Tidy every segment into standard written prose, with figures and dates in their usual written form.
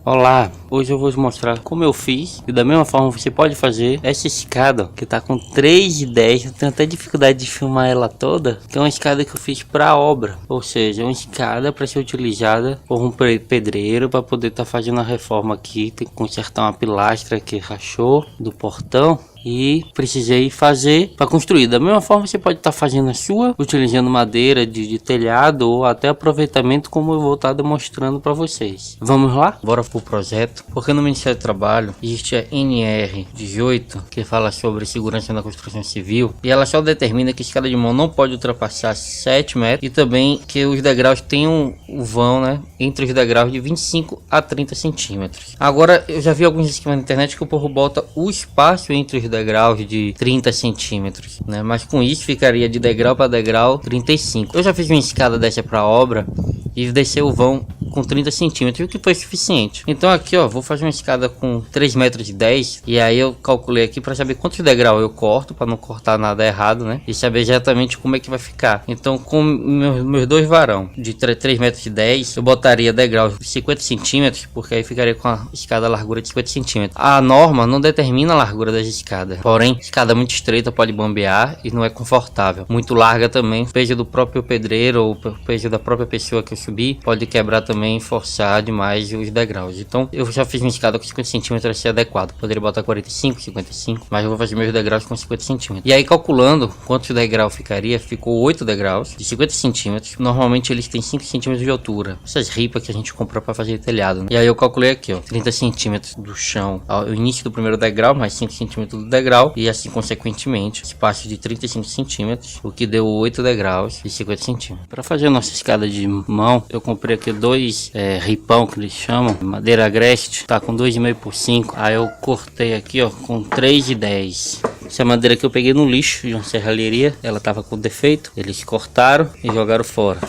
Olá, hoje eu vou te mostrar como eu fiz e da mesma forma você pode fazer essa escada que tá com 3,10. Eu tenho até dificuldade de filmar ela toda, que é uma escada que eu fiz para obra, ou seja, uma escada para ser utilizada por um pedreiro para poder estar fazendo a reforma aqui. Tem que consertar uma pilastra que rachou do portão e precisei fazer para construir. Da mesma forma você pode estar fazendo a sua, utilizando madeira de telhado ou até aproveitamento, como eu vou estar demonstrando para vocês. Vamos lá? Bora pro projeto. Porque no Ministério do Trabalho existe a NR 18, que fala sobre segurança na construção civil, e ela só determina que a escada de mão não pode ultrapassar 7 metros e também que os degraus tenham o vão, né, entre os degraus de 25 a 30 centímetros. Agora, eu já vi alguns esquemas na internet que o povo bota o espaço entre os degraus de 30 centímetros, né? Mas com isso ficaria de degrau para degrau 35. Eu já fiz uma escada dessa para obra e descer o vão com 30 centímetros, o que foi suficiente. Então aqui, ó, vou fazer uma escada com 3 metros e 10, e aí eu calculei aqui para saber quantos degraus eu corto, para não cortar nada errado, né? E saber exatamente como é que vai ficar. Então, com meus dois varão de 3 metros e 10, eu botaria degraus de 50 centímetros, porque aí ficaria com a escada a largura de 50 centímetros. A norma não determina a largura das escadas, porém, escada muito estreita pode bambear e não é confortável. Muito larga também, o peso do próprio pedreiro ou o peso da própria pessoa que eu subir pode quebrar também, forçar demais os degraus. Então eu já fiz uma escada com 50 centímetros, a ser adequado. Poderia botar 45, 55, mas eu vou fazer meus degraus com 50 centímetros. E aí, calculando quantos degraus ficaria, ficou 8 degraus de 50 centímetros. Normalmente eles têm 5 centímetros de altura, essas ripas que a gente compra para fazer telhado, né? E aí eu calculei aqui, ó, 30 centímetros do chão ao início do primeiro degrau, mais 5 centímetros do degrau, e assim consequentemente espaço de 35 centímetros, o que deu 8 degraus de 50 centímetros. Para fazer a nossa escada de mão, eu comprei aqui dois ripão, que eles chamam, madeira agreste, tá com 2,5 por 5. Aí eu cortei aqui, ó, com 3,10. Essa madeira que eu peguei no lixo de uma serralheria, ela tava com defeito, eles cortaram e jogaram fora.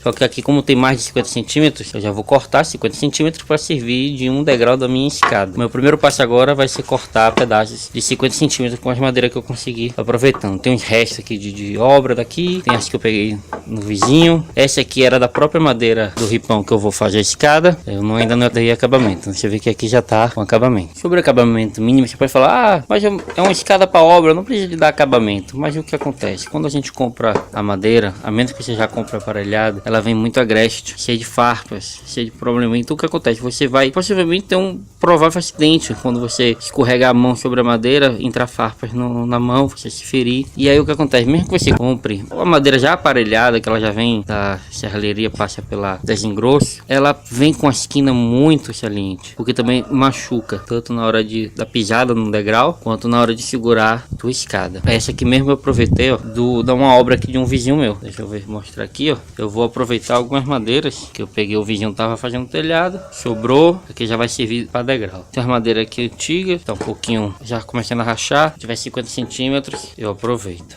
Só que aqui, como tem mais de 50 centímetros, eu já vou cortar 50 centímetros para servir de um degrau da minha escada. Meu primeiro passo agora vai ser cortar pedaços de 50 centímetros com as madeiras que eu consegui, aproveitando. Tem uns restos aqui de obra daqui, tem as que eu peguei no vizinho. Essa aqui era da própria madeira do ripão que eu vou fazer a escada. Eu ainda não dei acabamento. Você vê que aqui já tá com acabamento. Sobre acabamento mínimo, você pode falar, ah, mas é uma escada para obra, não precisa de dar acabamento. Mas o que acontece? Quando a gente compra a madeira, a menos que você já compre aparelhada, ela vem muito agreste, cheia de farpas, cheia de problema. Então o que acontece? Você vai possivelmente ter um provável acidente quando você escorregar a mão sobre a madeira, entrar farpas na mão, você se ferir. E aí o que acontece? Mesmo que você compre a madeira já aparelhada, que ela já vem da serralheria, passa pela desengrosso, ela vem com a esquina muito saliente, porque também machuca, tanto na hora da pisada no degrau, quanto na hora de segurar a tua escada. Essa aqui mesmo eu aproveitei, ó, da uma obra aqui de um vizinho meu. Deixa eu mostrar aqui, ó. Eu vou aproveitar algumas madeiras que eu peguei, o vizinho tava fazendo telhado, sobrou, aqui já vai servir para degrau. Tem as madeiras aqui antigas, tá um pouquinho já começando a rachar, se tiver 50 centímetros, eu aproveito.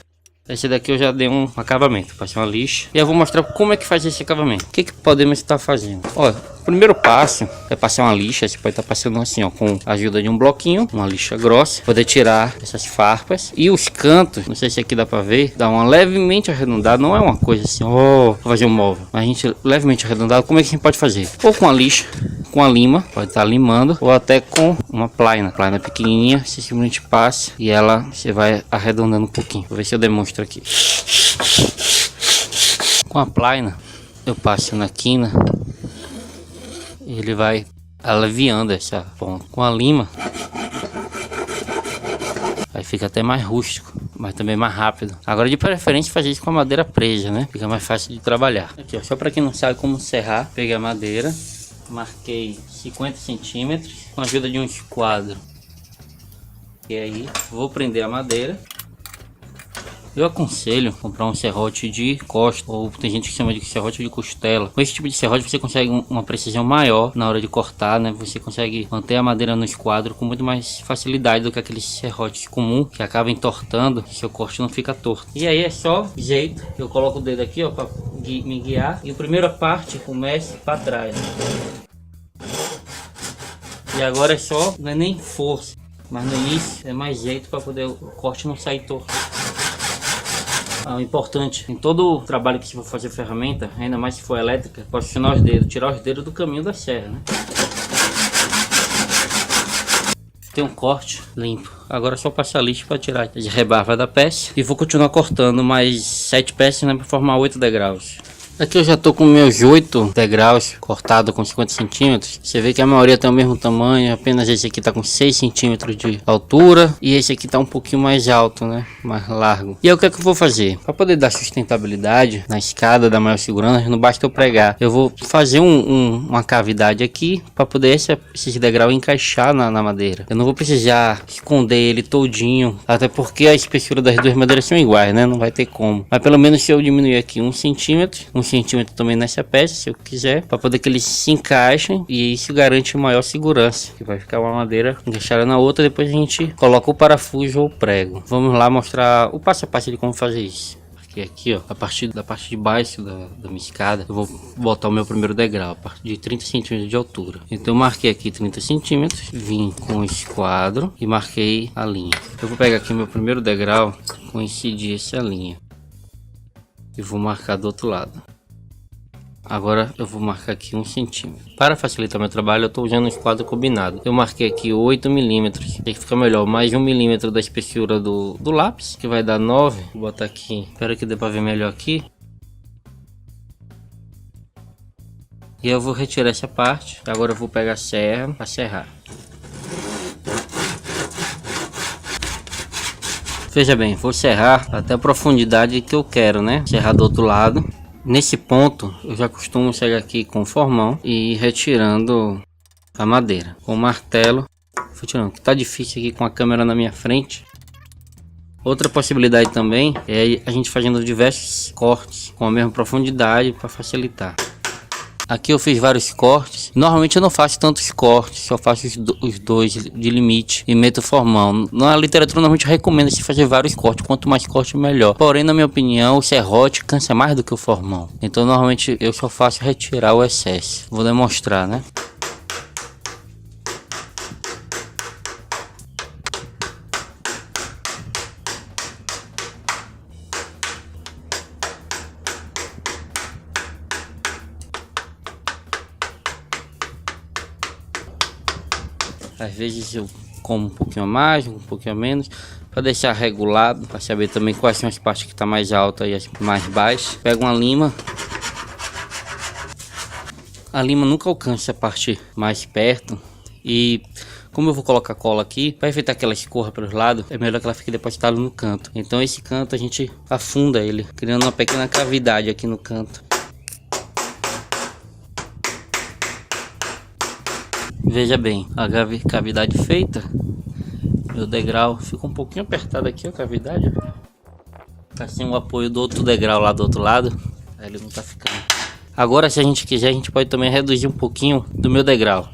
Esse daqui eu já dei um acabamento, passei uma lixa. E eu vou mostrar como é que faz esse acabamento. O que podemos estar fazendo? Olha, o primeiro passo é passar uma lixa. Você pode estar passando assim, ó, com a ajuda de um bloquinho, uma lixa grossa, poder tirar essas farpas. E os cantos, não sei se aqui dá pra ver, dá uma levemente arredondada. Não é uma coisa assim, ó, vou fazer um móvel. Mas a gente levemente arredondado, como é que a gente pode fazer? Ou com a lixa, com a lima, pode estar limando, ou até com uma plaina pequenininha, você simplesmente passa e ela, você vai arredondando um pouquinho. Vou ver se eu demonstro aqui. Com a plaina eu passo na quina e ele vai aliviando essa ponta. Com a lima aí fica até mais rústico, mas também mais rápido. Agora, de preferência, fazer isso com a madeira presa, né? Fica mais fácil de trabalhar. Aqui, ó, só para quem não sabe como serrar, peguei a madeira, marquei 50 centímetros com a ajuda de um esquadro. E aí vou prender a madeira. Eu aconselho comprar um serrote de costa, ou tem gente que chama de serrote de costela. Com esse tipo de serrote você consegue uma precisão maior na hora de cortar, né? Você consegue manter a madeira no esquadro com muito mais facilidade do que aquele serrote comum, que acaba entortando, seu corte não fica torto. E aí é só jeito, eu coloco o dedo aqui, ó, para me guiar. E a primeira parte começa para trás. E agora é só, não é nem força, mas no início é mais jeito para poder o corte não sair torto. O importante em todo o trabalho que você for fazer ferramenta, ainda mais se for elétrica, posicionar os dedos, tirar os dedos do caminho da serra, né? tem um corte limpo. Agora é só passar lixo para tirar a rebarba da peça. E vou continuar cortando mais 7 peças, né, para formar 8 degraus. Aqui eu já tô com meus 8 degraus cortado com 50 centímetros. Você vê que a maioria tem o mesmo tamanho, apenas esse aqui tá com 6 centímetros de altura. E esse aqui tá um pouquinho mais alto, né? Mais largo. E aí o que é que eu vou fazer? Para poder dar sustentabilidade na escada, da maior segurança, não basta eu pregar. Eu vou fazer uma cavidade aqui para poder esses degraus encaixar na madeira. Eu não vou precisar esconder ele todinho, até porque a espessura das duas madeiras são iguais, né? Não vai ter como. Mas pelo menos se eu diminuir aqui 1 centímetro, 1 centímetro também nessa peça, se eu quiser, para poder que eles se encaixem, e isso garante maior segurança, que vai ficar uma madeira encaixada na outra. Depois a gente coloca o parafuso ou o prego. Vamos lá mostrar o passo a passo de como fazer isso. Aqui, ó, a partir da parte de baixo da minha escada, eu vou botar o meu primeiro degrau a partir de 30 centímetros de altura. Então eu marquei aqui 30 centímetros, vim com o esquadro e marquei a linha. Eu vou pegar aqui o meu primeiro degrau, coincidir essa linha e vou marcar do outro lado. Agora eu vou marcar aqui 1 centímetro. Para facilitar meu trabalho, eu estou usando um esquadro combinado. Eu marquei aqui 8 milímetros. Tem que ficar melhor, mais 1 milímetro da espessura do lápis, que vai dar 9. Vou botar aqui, espero que dê para ver melhor aqui. E eu vou retirar essa parte. Agora eu vou pegar a serra para serrar. Veja bem, vou serrar até a profundidade que eu quero, né? Serrar do outro lado. Nesse ponto, eu já costumo chegar aqui com o formão e ir retirando a madeira. Com o martelo, vou tirando, que tá difícil aqui com a câmera na minha frente. Outra possibilidade também é a gente fazendo diversos cortes com a mesma profundidade para facilitar. Aqui eu fiz vários cortes. Normalmente eu não faço tantos cortes, só faço os dois de limite e meto formão. Na literatura normalmente recomenda se fazer vários cortes, quanto mais corte melhor. Porém, na minha opinião, o serrote cansa mais do que o formão. Então normalmente eu só faço retirar o excesso. Vou demonstrar, né? Às vezes eu como um pouquinho a mais, um pouquinho a menos, para deixar regulado, para saber também quais são as partes que está mais alta e as mais baixas. Pego uma lima. A lima nunca alcança a parte mais perto, e como eu vou colocar cola aqui, para evitar que ela escorra pelos lados, é melhor que ela fique depositada no canto. Então esse canto a gente afunda ele, criando uma pequena cavidade aqui no canto. Veja bem, a cavidade feita, meu degrau fica um pouquinho apertado aqui, a cavidade. Tá sem o apoio do outro degrau lá do outro lado, aí ele não tá ficando. Agora, se a gente quiser, a gente pode também reduzir um pouquinho do meu degrau.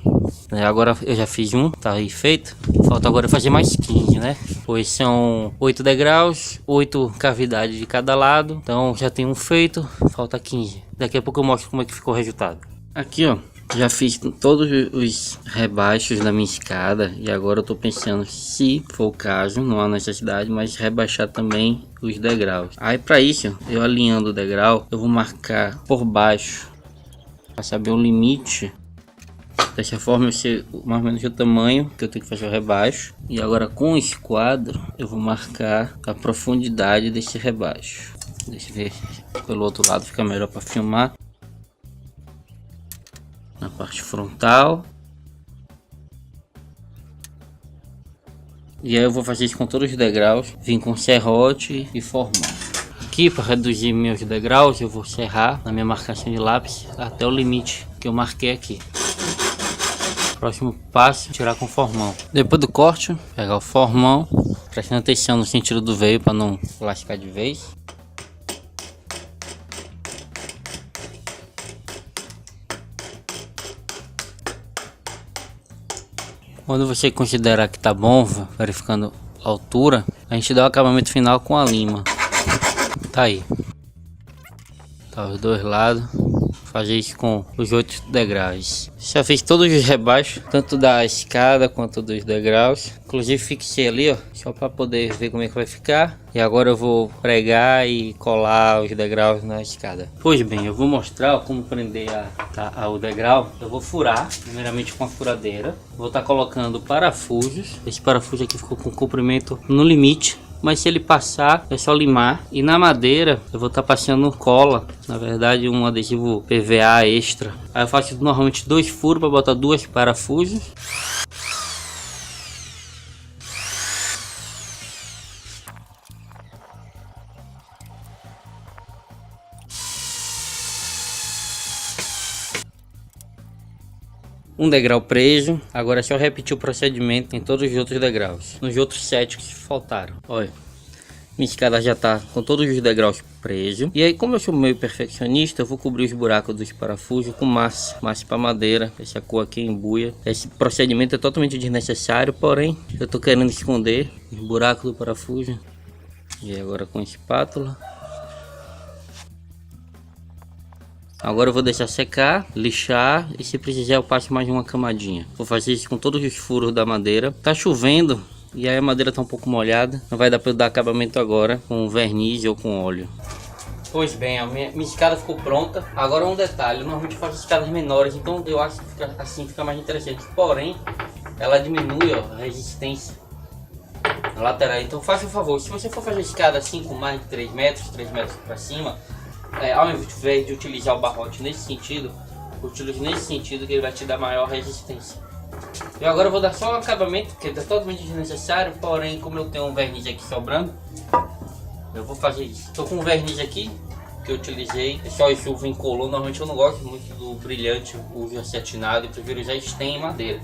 Agora eu já fiz um, tá aí feito. Falta agora fazer mais 15, né? Pois são 8 degraus, 8 cavidades de cada lado. Então já tem um feito, falta 15. Daqui a pouco eu mostro como é que ficou o resultado. Aqui, ó. Já fiz todos os rebaixos da minha escada e agora eu tô pensando, se for o caso, não há necessidade, mas rebaixar também os degraus. Aí para isso, eu alinhando o degrau, eu vou marcar por baixo para saber o limite. Dessa forma eu sei mais ou menos o tamanho que eu tenho que fazer o rebaixo. E agora com o esquadro eu vou marcar a profundidade desse rebaixo. Deixa eu ver pelo outro lado, fica melhor para filmar. Na parte frontal. E aí eu vou fazer isso com todos os degraus. Vim com serrote e formar. Aqui, para reduzir meus degraus, eu vou serrar na minha marcação de lápis até o limite que eu marquei aqui. Próximo passo, tirar com formão. Depois do corte, pegar o formão, prestando atenção no sentido do veio para não lascar de vez. Quando você considerar que tá bom, verificando a altura, a gente dá o acabamento final com a lima. Tá aí. Tá os dois lados. fazer isso com os outros degraus. Já fiz todos os rebaixos, tanto da escada quanto dos degraus. Inclusive fixei ali, ó, só para poder ver como é que vai ficar. E agora eu vou pregar e colar os degraus na escada. Pois bem, eu vou mostrar, ó, como prender o degrau. Eu vou furar, primeiramente com a furadeira. Vou estar colocando parafusos. Esse parafuso aqui ficou com comprimento no limite, mas se ele passar é só limar. E na madeira eu vou estar passando cola, na verdade um adesivo PVA extra. Aí eu faço normalmente 2 furos para botar 2 parafusos. Um degrau preso. Agora é só repetir o procedimento em todos os outros degraus, nos outros 7 que faltaram. Olha, minha escada já tá com todos os degraus presos. E aí, como eu sou meio perfeccionista, eu vou cobrir os buracos dos parafusos com massa para madeira. Essa cor aqui embuia. Esse procedimento é totalmente desnecessário, porém eu tô querendo esconder os buracos do parafuso. E agora com espátula. Agora eu vou deixar secar, lixar e se precisar eu passo mais uma camadinha. Vou fazer isso com todos os furos da madeira. Tá chovendo e aí a madeira tá um pouco molhada. Não vai dar para eu dar acabamento agora com verniz ou com óleo. Pois bem, a minha escada ficou pronta. Agora um detalhe, eu normalmente faço escadas menores, então eu acho que assim fica mais interessante. Porém, ela diminui, ó, a resistência na lateral. Então faça um favor, se você for fazer escada assim com mais de 3 metros para cima, ao invés de utilizar o barrote nesse sentido, utilize nesse sentido que ele vai te dar maior resistência. E agora eu vou dar só um acabamento que é totalmente desnecessário, porém como eu tenho um verniz aqui sobrando, eu vou fazer isso. Estou com um verniz aqui que eu utilizei, é só esse uva incolor. Normalmente eu não gosto muito do brilhante, uva acetinado, eu prefiro usar stem em madeira.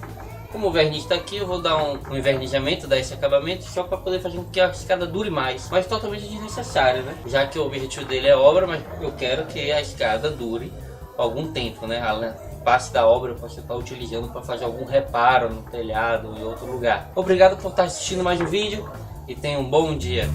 Como o verniz está aqui, eu vou dar um envernizamento, dar esse acabamento, só para poder fazer com que a escada dure mais. Mas totalmente desnecessário, né? Já que o objetivo dele é obra, mas eu quero que a escada dure algum tempo, né? A parte da obra eu posso estar utilizando para fazer algum reparo no telhado ou em outro lugar. Obrigado por estar assistindo mais um vídeo e tenha um bom dia.